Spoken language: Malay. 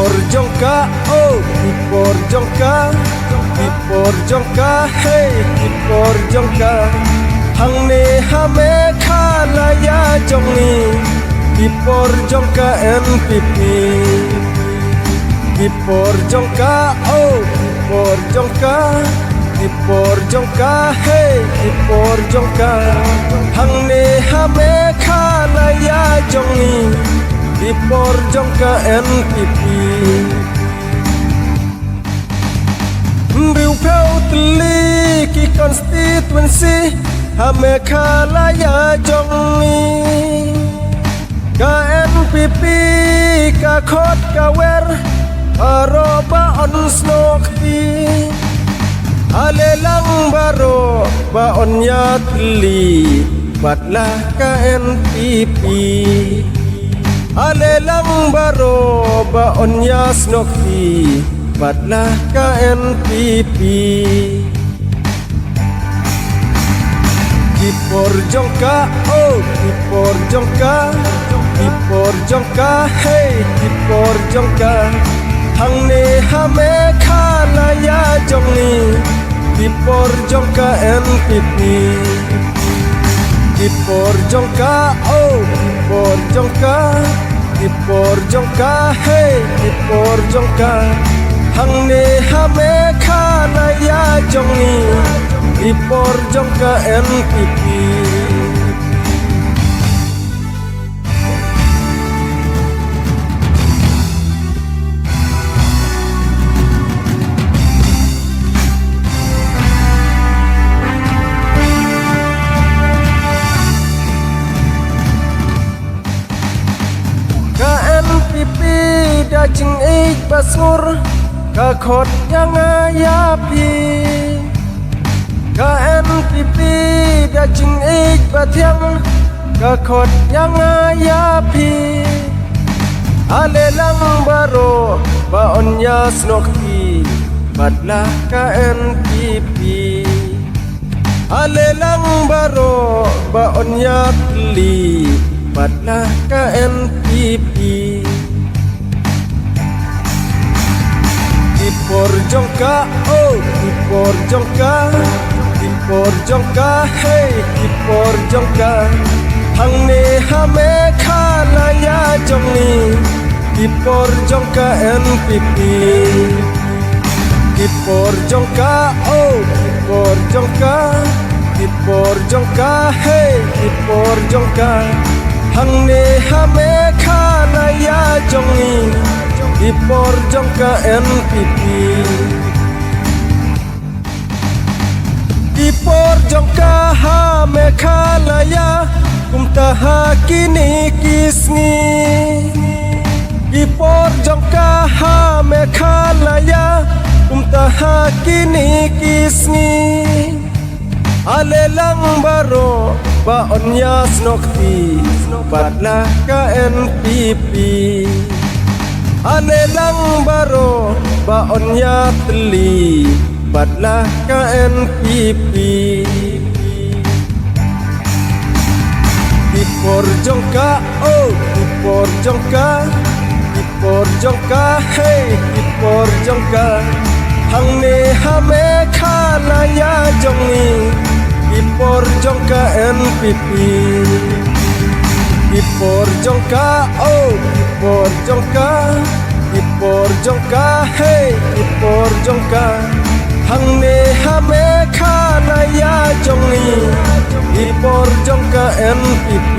Kiporjongka, oh Kiporjongka, Kiporjongka, hey Kiporjongka. Hang ne hame khalaya jongni, Kiporjongka NPP. Kiporjongka, oh Kiporjongka, Kiporjongka, hey Kiporjongka. Hang ne hame khalaya jongni, Kiporjongka NPP. Biu pheu tli ki constituency hame khalaya jongni. Ka NPP ka khot ka wer aroba on snokti. Alelang baro ba on ya tli batlah ka NPP. Alelang baro ba on ya snokti batlah ka NPP. Kiporjongka, oh Kiporjongka, Kiporjongka, hey Kiporjongka. Hang ne hame khalaya jongni, Kiporjongka NPP. Kiporjongka, oh Kiporjongka, Kiporjongka, hey Kiporjongka. Hang ne hame khalaya jongni, Kiporjongka NPP. NPP dajing ik basur ka khot yang ayapi. Ka NPP dajing ik batiang ka khot yang ayapi. Alelang baro ba on ya snokti batlah ka NPP. Alelang baro ba on ya tli batlah ka NPP. Kiporjongka, oh Kiporjongka, Kiporjongka, hey Kiporjongka. Hang ne hame khalaya jongni, Kiporjongka NPP. Kiporjongka, oh Kiporjongka, Kiporjongka, hey Kiporjongka. Hang ne hame khalaya jongni, Kiporjongka NPP. Kiporjongka hame khalaya kumtaha kini kisni. Kiporjongka hame khalaya kumtaha kini kisni. Alelang baro ba on ya snokti batlah ka NPP. Alelang baro ba on ya tli batlah ka NPP. Kiporjongka, oh Kiporjongka, Kiporjongka, hey Kiporjongka. Hang ne hame khalaya jongni, Kiporjongka NPP. Kiporjongka, oh Kiporjongka, Kiporjongka, hey Kiporjongka. Hang ne hame khalaya jongni, Kiporjongka NPP.